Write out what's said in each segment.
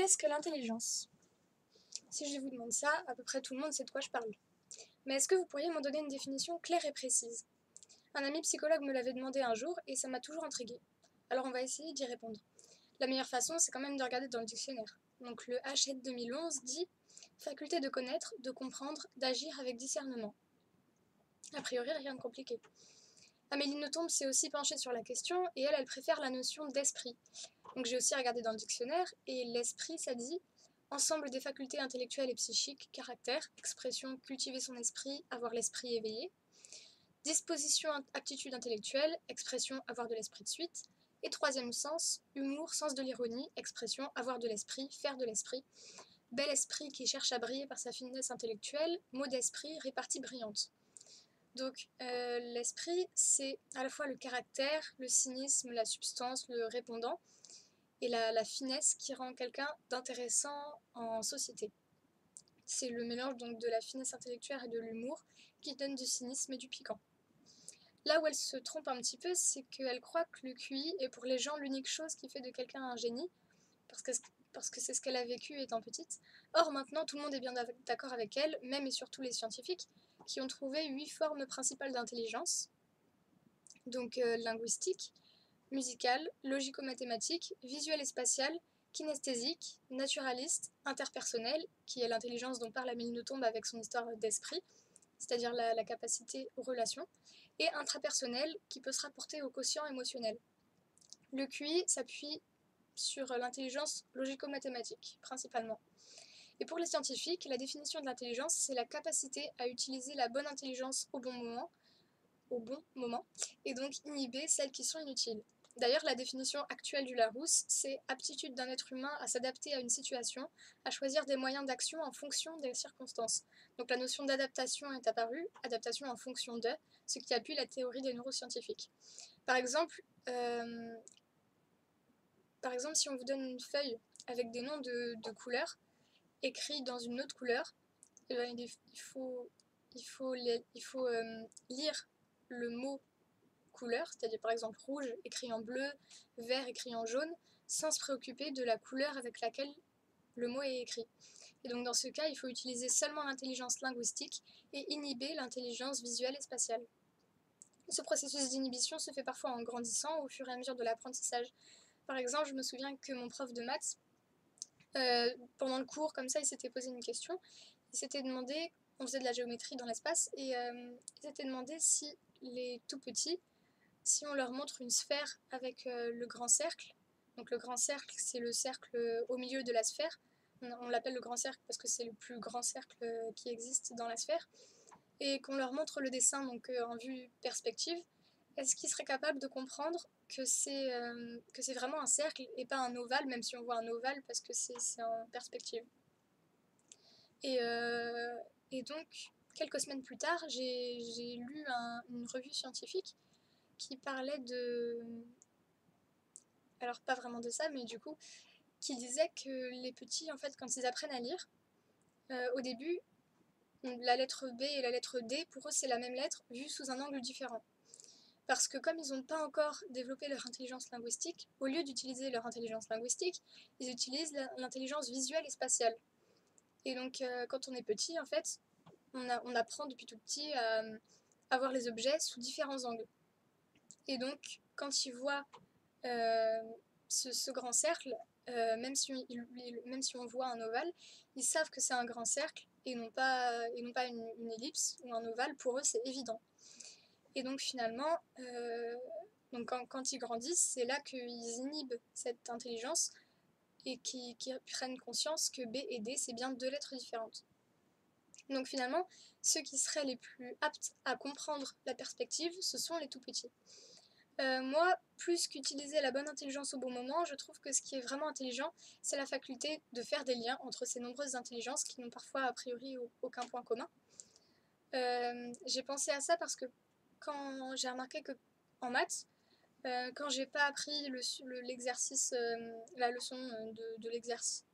Qu'est-ce que l'intelligence? Si je vous demande ça, à peu près tout le monde sait de quoi je parle. Mais est-ce que vous pourriez m'en donner une définition claire et précise? Un ami psychologue me l'avait demandé un jour et ça m'a toujours intriguée. Alors on va essayer d'y répondre. La meilleure façon, c'est quand même de regarder dans le dictionnaire. Donc le Hachette 2011 dit faculté de connaître, de comprendre, d'agir avec discernement. A priori, rien de compliqué. Amélie Nothomb s'est aussi penchée sur la question et elle préfère la notion d'esprit. Donc j'ai aussi regardé dans le dictionnaire et l'esprit, ça dit ensemble des facultés intellectuelles et psychiques, caractère, expression, cultiver son esprit, avoir l'esprit éveillé, disposition, aptitude intellectuelle, expression, avoir de l'esprit de suite, et troisième sens, humour, sens de l'ironie, expression, avoir de l'esprit, faire de l'esprit, bel esprit qui cherche à briller par sa finesse intellectuelle, mot d'esprit, répartie brillante. Donc l'esprit, c'est à la fois le caractère, le cynisme, la substance, le répondant, et la finesse qui rend quelqu'un d'intéressant en société. C'est le mélange donc de la finesse intellectuelle et de l'humour qui donne du cynisme et du piquant. Là où elle se trompe un petit peu, c'est qu'elle croit que le QI est pour les gens l'unique chose qui fait de quelqu'un un génie, parce que c'est ce qu'elle a vécu étant petite. Or maintenant, tout le monde est bien d'accord avec elle, même et surtout les scientifiques, qui ont trouvé 8 formes principales d'intelligence, donc linguistique, musicale, logico-mathématique, visuelle et spatiale, kinesthésique, naturaliste, interpersonnelle, qui est l'intelligence dont parle Amélie Nothomb avec son histoire d'esprit, c'est-à-dire la capacité aux relations, et intrapersonnelle, qui peut se rapporter au quotient émotionnel. Le QI s'appuie sur l'intelligence logico-mathématique, principalement. Et pour les scientifiques, la définition de l'intelligence, c'est la capacité à utiliser la bonne intelligence au bon moment, et donc inhiber celles qui sont inutiles. D'ailleurs, la définition actuelle du Larousse, c'est aptitude d'un être humain à s'adapter à une situation, à choisir des moyens d'action en fonction des circonstances. Donc la notion d'adaptation est apparue, adaptation en fonction de, ce qui appuie la théorie des neuroscientifiques. Par exemple, si on vous donne une feuille avec des noms de couleurs écrits dans une autre couleur, il faut lire le mot couleur, c'est-à-dire par exemple rouge écrit en bleu, vert écrit en jaune, sans se préoccuper de la couleur avec laquelle le mot est écrit. Et donc dans ce cas, il faut utiliser seulement l'intelligence linguistique et inhiber l'intelligence visuelle et spatiale. Ce processus d'inhibition se fait parfois en grandissant au fur et à mesure de l'apprentissage. Par exemple, je me souviens que mon prof de maths, pendant le cours, comme ça, il s'était posé une question. Il s'était demandé, on faisait de la géométrie dans l'espace, et il s'était demandé si les tout petits, si on leur montre une sphère avec le grand cercle, donc le grand cercle, c'est le cercle au milieu de la sphère, on l'appelle le grand cercle parce que c'est le plus grand cercle qui existe dans la sphère, et qu'on leur montre le dessin donc en vue perspective, est-ce qu'ils seraient capables de comprendre que c'est vraiment un cercle et pas un ovale, même si on voit un ovale parce que c'est en perspective. Et, euh, et donc, quelques semaines plus tard, j'ai lu une revue scientifique qui parlait de... Alors pas vraiment de ça, mais du coup, qui disait que les petits, en fait, quand ils apprennent à lire, au début, la lettre B et la lettre D, pour eux, c'est la même lettre, vue sous un angle différent. Parce que comme ils n'ont pas encore développé leur intelligence linguistique, au lieu d'utiliser leur intelligence linguistique, ils utilisent l'intelligence visuelle et spatiale. Et donc, quand on est petit, en fait, on apprend depuis tout petit à voir les objets sous différents angles. Et donc, quand ils voient ce grand cercle, même si on voit un ovale, ils savent que c'est un grand cercle et non pas une ellipse ou un ovale. Pour eux, c'est évident. Et donc finalement, quand ils grandissent, c'est là qu'ils inhibent cette intelligence et qu'ils prennent conscience que B et D, c'est bien deux lettres différentes. Donc finalement, ceux qui seraient les plus aptes à comprendre la perspective, ce sont les tout petits. Moi, plus qu'utiliser la bonne intelligence au bon moment, je trouve que ce qui est vraiment intelligent, c'est la faculté de faire des liens entre ces nombreuses intelligences qui n'ont parfois a priori aucun point commun. J'ai pensé à ça parce que quand j'ai remarqué que en maths, quand j'ai pas appris l'exercice, la leçon de l'exercice,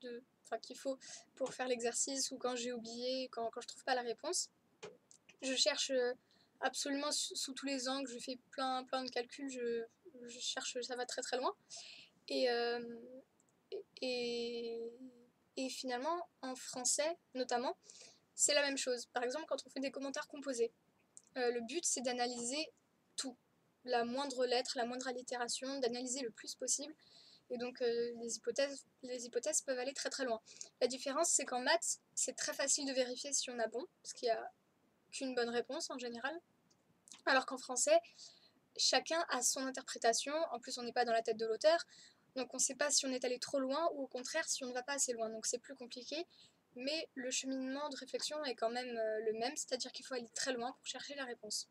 qu'il faut pour faire l'exercice, ou quand j'ai oublié, quand je trouve pas la réponse, je cherche absolument sous tous les angles, je fais plein de calculs, je cherche, ça va très très loin. Et Et finalement, en français notamment, c'est la même chose. Par exemple, quand on fait des commentaires composés, le but c'est d'analyser tout, la moindre lettre, la moindre allitération, d'analyser le plus possible. Et donc les hypothèses peuvent aller très très loin. La différence c'est qu'en maths, c'est très facile de vérifier si on a bon, parce qu'il n'y a qu'une bonne réponse en général. Alors qu'en français, chacun a son interprétation, en plus on n'est pas dans la tête de l'auteur, donc on ne sait pas si on est allé trop loin ou au contraire si on ne va pas assez loin, donc c'est plus compliqué, mais le cheminement de réflexion est quand même le même, c'est-à-dire qu'il faut aller très loin pour chercher la réponse.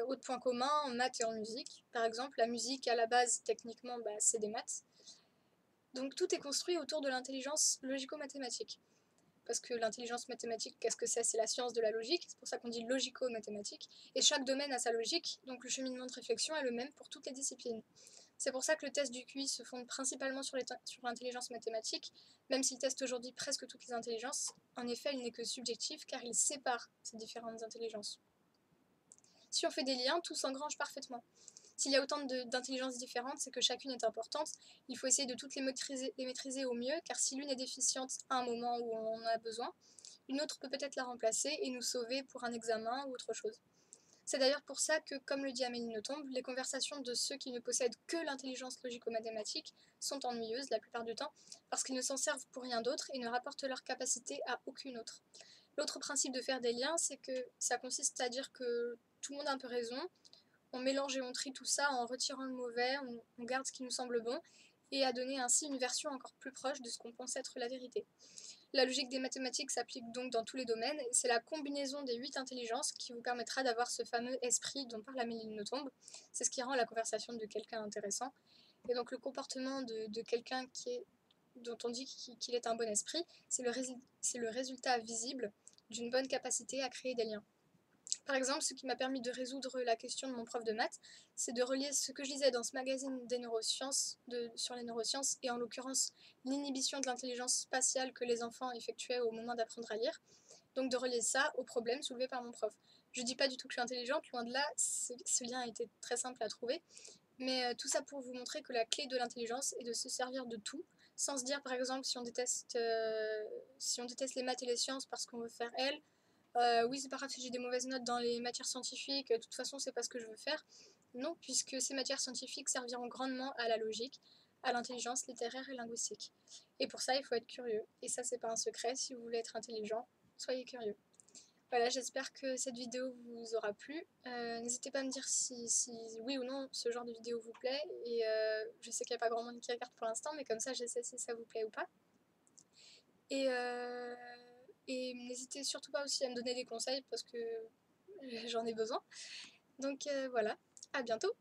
Autre point commun en maths et en musique, par exemple la musique à la base techniquement c'est des maths, donc tout est construit autour de l'intelligence logico-mathématique. Parce que l'intelligence mathématique, qu'est-ce que c'est? C'est la science de la logique, c'est pour ça qu'on dit logico-mathématique, et chaque domaine a sa logique, donc le cheminement de réflexion est le même pour toutes les disciplines. C'est pour ça que le test du QI se fonde principalement sur l'intelligence mathématique, même s'il teste aujourd'hui presque toutes les intelligences, en effet il n'est que subjectif car il sépare ces différentes intelligences. Si on fait des liens, tout s'engrange parfaitement. S'il y a autant d'intelligences différentes, c'est que chacune est importante. Il faut essayer de toutes les maîtriser au mieux, car si l'une est déficiente à un moment où on en a besoin, une autre peut peut-être la remplacer et nous sauver pour un examen ou autre chose. C'est d'ailleurs pour ça que, comme le dit Amélie Nothomb, les conversations de ceux qui ne possèdent que l'intelligence logico-mathématique sont ennuyeuses la plupart du temps, parce qu'ils ne s'en servent pour rien d'autre et ne rapportent leur capacité à aucune autre. L'autre principe de faire des liens, c'est que ça consiste à dire que tout le monde a un peu raison, on mélange et on trie tout ça en retirant le mauvais, on garde ce qui nous semble bon, et à donner ainsi une version encore plus proche de ce qu'on pense être la vérité. La logique des mathématiques s'applique donc dans tous les domaines, et c'est la combinaison des 8 intelligences qui vous permettra d'avoir ce fameux esprit dont parle Amélie Nothomb. C'est ce qui rend la conversation de quelqu'un intéressant. Et donc le comportement de quelqu'un dont on dit qu'il est un bon esprit, c'est le résultat visible d'une bonne capacité à créer des liens. Par exemple, ce qui m'a permis de résoudre la question de mon prof de maths, c'est de relier ce que je lisais dans ce magazine des neurosciences, sur les neurosciences, et en l'occurrence l'inhibition de l'intelligence spatiale que les enfants effectuaient au moment d'apprendre à lire, donc de relier ça au problème soulevé par mon prof. Je dis pas du tout que je suis intelligente, loin de là, ce lien a été très simple à trouver, mais tout ça pour vous montrer que la clé de l'intelligence est de se servir de tout, sans se dire par exemple si on déteste les maths et les sciences parce qu'on veut faire L, oui, c'est pas grave si j'ai des mauvaises notes dans les matières scientifiques, de toute façon, c'est pas ce que je veux faire. Non, puisque ces matières scientifiques serviront grandement à la logique, à l'intelligence littéraire et linguistique. Et pour ça, il faut être curieux. Et ça, c'est pas un secret, si vous voulez être intelligent, soyez curieux. Voilà, j'espère que cette vidéo vous aura plu. N'hésitez pas à me dire si oui ou non ce genre de vidéo vous plaît. Et je sais qu'il n'y a pas grand monde qui regarde pour l'instant, mais comme ça, je sais si ça vous plaît ou pas. Et n'hésitez surtout pas aussi à me donner des conseils parce que j'en ai besoin. Donc voilà, à bientôt!